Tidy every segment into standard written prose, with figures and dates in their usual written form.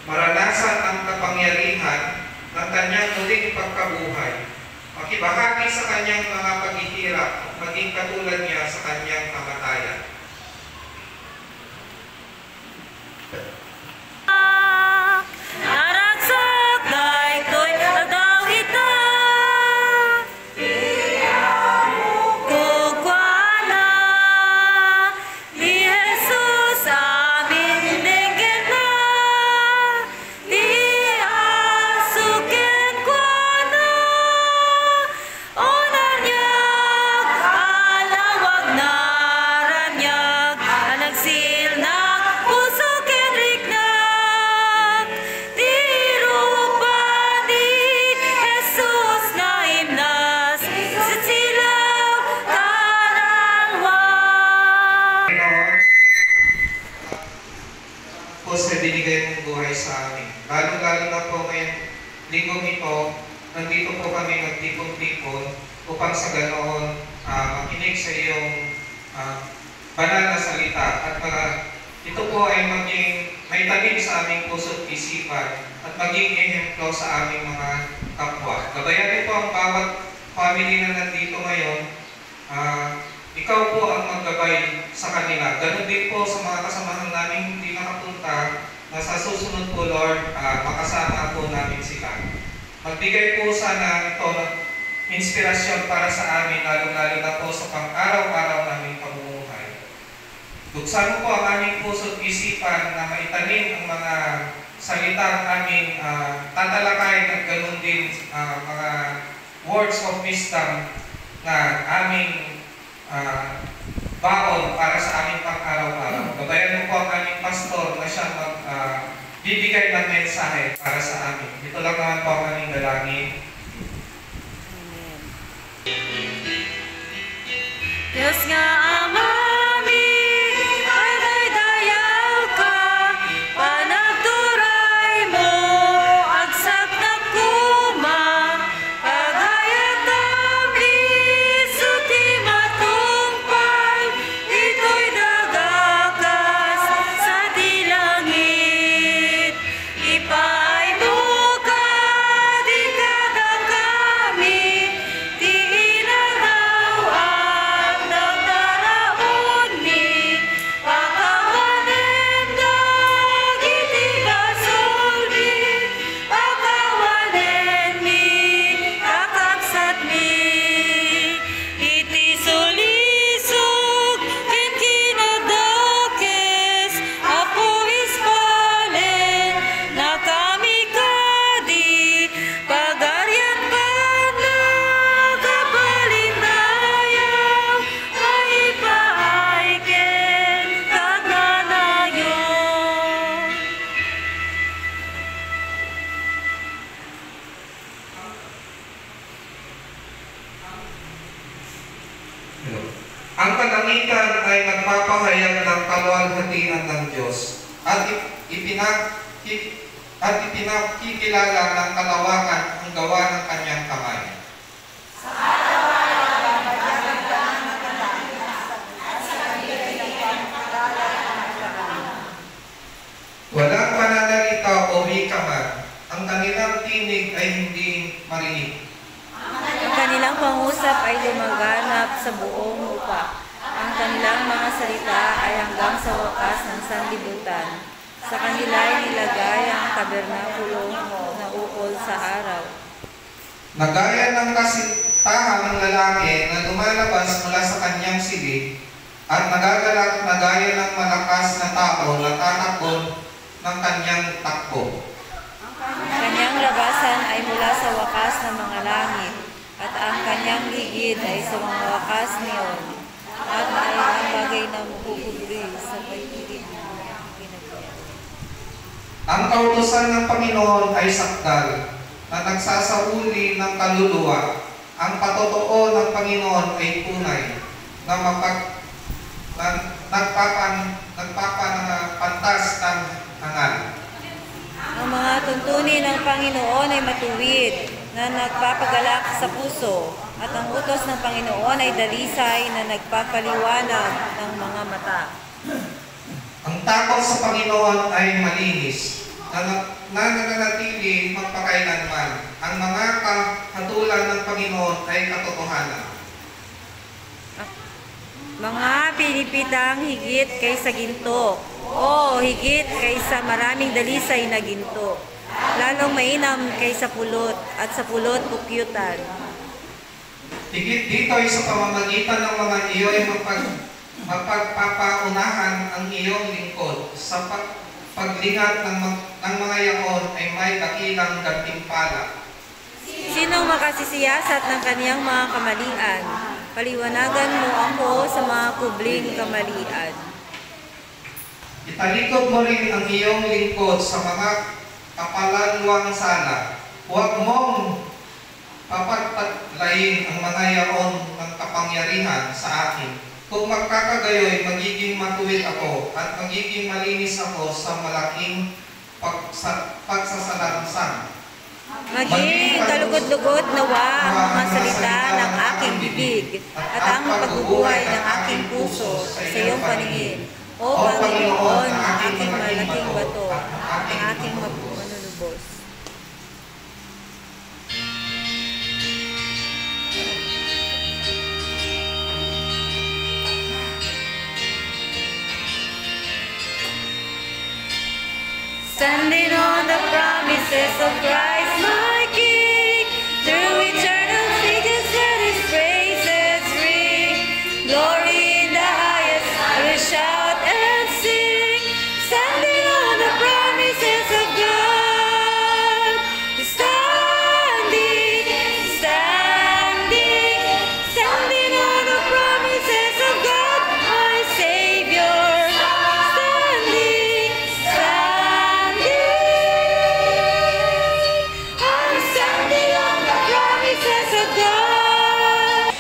maranasan ang kapangyarihan ng kanyang muling pagkabuhay, makibahagi sa kanyang mga paghihirap, maging katulad niya sa kanyang kamatayan. Sa binigay mong buhay sa amin. Lalo-lalo na po ngayong linggong ito, nandito po kami nagtipon-tipon upang sa ganoon makinig sa iyong banal na salita at ito po ay maging may talim sa aming puso't isipan at maging ehemplo sa aming mga kapwa. Gabayan po ang bawat family na nandito ngayon. Ikaw po ang maggabay sa kanila. Ganun din po sa mga kasamahan namin hindi nakapunta na sa susunod po, Lord, makasama po namin sila. Magbigay po sana ito ng inspirasyon para sa amin, lalo-lalo na po sa pang-araw-araw naming pamumuhay. Buksan mo po ang aming puso't isipan na maitanim ang mga salitang aming tatalakayin at ganun din mga words of wisdom na aming baon para sa aming pang-araw-araw. Gabayan mo po ang aming pastor na siya bibigay ng mensahe para sa amin. Ito lang naman po ang aming dalangin. Amen. Diyos nga Ama, ang kalangitan ay nagpapahayag ng kaluwalhatian ng Diyos at ipinakikilala ng kalawakan ang gawa ng kanyang kamay. Sa araw-araw ay magdadagdag ng kalangitan at sa kanila'y ipagpagalan ng kalangitan. Walang pananalita o wika man, ang kanilang tinig ay hindi marinig. Ang kanilang pangusap ay lumaganap sa buong lupa. Ang kanilang mga salita ay hanggang sa wakas ng sanlibutan. Sa kanila ay nilagay ang tabernakulo na ukol sa araw. Nagaya ng kasintahang ng lalaki na lumalabas mula sa kanyang silid at nagagalak na gaya ng malakas na tao na tatakbo ng kanyang takbo. Ang kanyang labasan ay mula sa wakas ng mga langit, at ang kanyang ligid ay sa mga wakas niyon, at ay ang bagay na mukukubri sa paligid ng pinagyan. Ang kautusan ng Panginoon ay sakdal na nagsasauli ng kaluluwa. Ang patotoo ng Panginoon ay tunay na nagpapantas ng hangal. Ang mga tuntunin ng Panginoon ay matuwid na nagpapagalak sa puso, at ang utos ng Panginoon ay dalisay na nagpapaliwanag ng mga mata. Ang takot sa Panginoon ay malinis, na nananatili magpakailanman. Ang mga kahatulan ng Panginoon ay katotohanan. Mga pinipitang higit kaysa ginto, o higit kaysa maraming dalisay na ginto, lalong mainam kaysa pulot, at sa pulot pukyutan. Higit dito ay sa pamamagitan ng mga iyo ay mapagpapaunahan ang iyong lingkod sa paglingat ng mga yaon ay may dakilang gantimpala. Sinong makasisiyasat ng kaniyang mga kamalian? Paliwanagan mo ako sa mga kubling kamalian. Italikod mo rin ang iyong lingkod sa mga kapalanwang sala. Huwag mong papagpatlayin ang mga yaon ng kapangyarihan sa akin. Kung magkakagayoy, magiging matuwid ako at magiging malinis ako sa malaking pagsasalansan. Maging kalugod-lugod nawa ang mga salita ng aking bibig at ang pagbubuhay ng aking puso sa iyong paningin. O Panginoon, ang aking malaking bato, ang aking manunubos. Standing on the promises of Christ my King, through eternal ages let His praises ring. Glory in the highest, I will shout and sing. Standing on the promises of God, standing, standing, standing on the promises of God, my Savior. Standing, standing. I'm standing on the promises of God.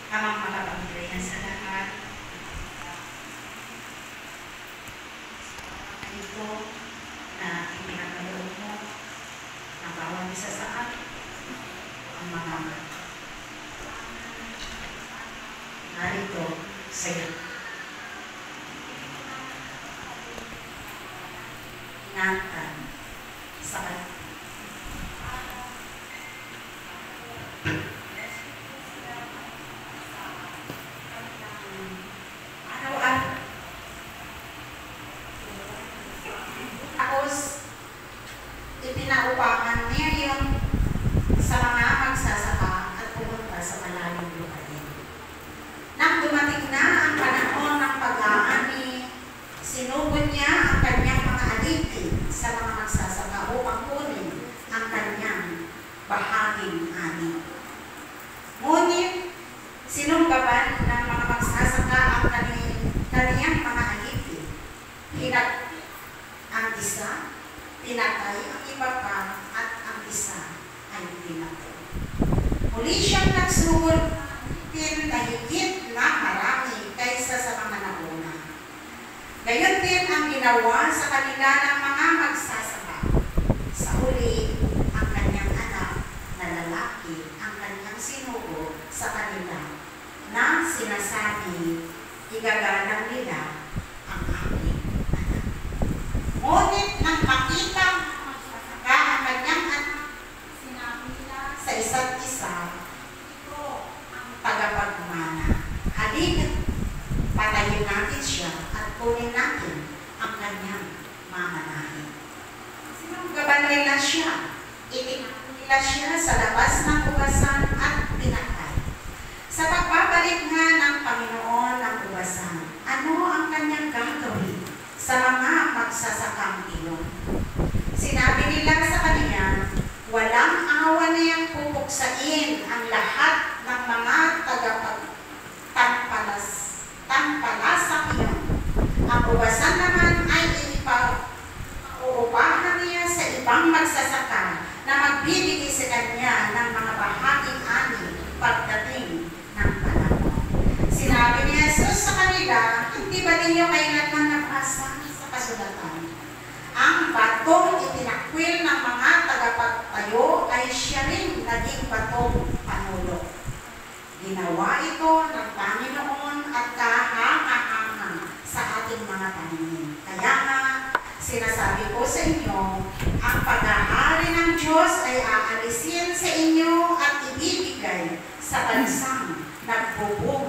Amang makapagpayan sa lahat. Ito na ipinagkaloob mo ng bawat isa sa atin ang mga narito sa iyo. Ingatan sa araw-araw. Ako ipinaupahan niya yun sa mga magsasaka at pumunta sa malaking lupain. Nang dumating na ang panahon ng pag-aani, sinubod niya ang kanyang mga alipin sa mga magsasaka upang kunin ang kanyang bahaging ani. Ngunit, sinunggaban ng mga magsasaka ang kaniyang mga alipin. Ang isa, pinatay ang iba pa, at ang isa ay pinatay. Muli siyang nagsugod na higit na marami kaysa sa mga nauna. Gayon din ang ginawa sa kanila ng mga magsasaka. Sa huli, ang kanyang anak na lalaki ang kanyang sinugo sa kanila na sinasabi, igagalang nila ang aking anak. Ngunit nang makita ang kanyang anak, sinabi nila sa isa't isa, ito ang tagapagmana. Halika, patayin natin siya at kunin natin ang kanyang mamanahin. Sinunggaban nila siya, itinakbo nila siya sa labas ng ugasan at pinatay. Sa pagbabalik nga ng Panginoon ng ugasan, ano ang kanyang gagawin sa mga magsasakang iyon? Sinabi nila sa kanya, walang awa niyang pupuksain ang lahat ng mga tagapagtampalasang iyon. Ang ugasan naman ay uupahan niya sa ibang magsasaka na magbibigay sa kanya ng mga bahaging ani pagdating ng panahon. Sinabi ni Jesus sa kanila, hindi ba ninyo kailanman nabasa sa kasulatan? Ang batong itinakwil ng mga tagapagtayo ay siya rin naging batong panulok. Ginawa ito ng Panginoon at kahanga-hanga sa ating mga paningin. Kaya nga, sinasabi ko sa inyo, ang pag-aari ng Diyos ay aalisin sa inyo at ibibigay sa bansang nagbubunga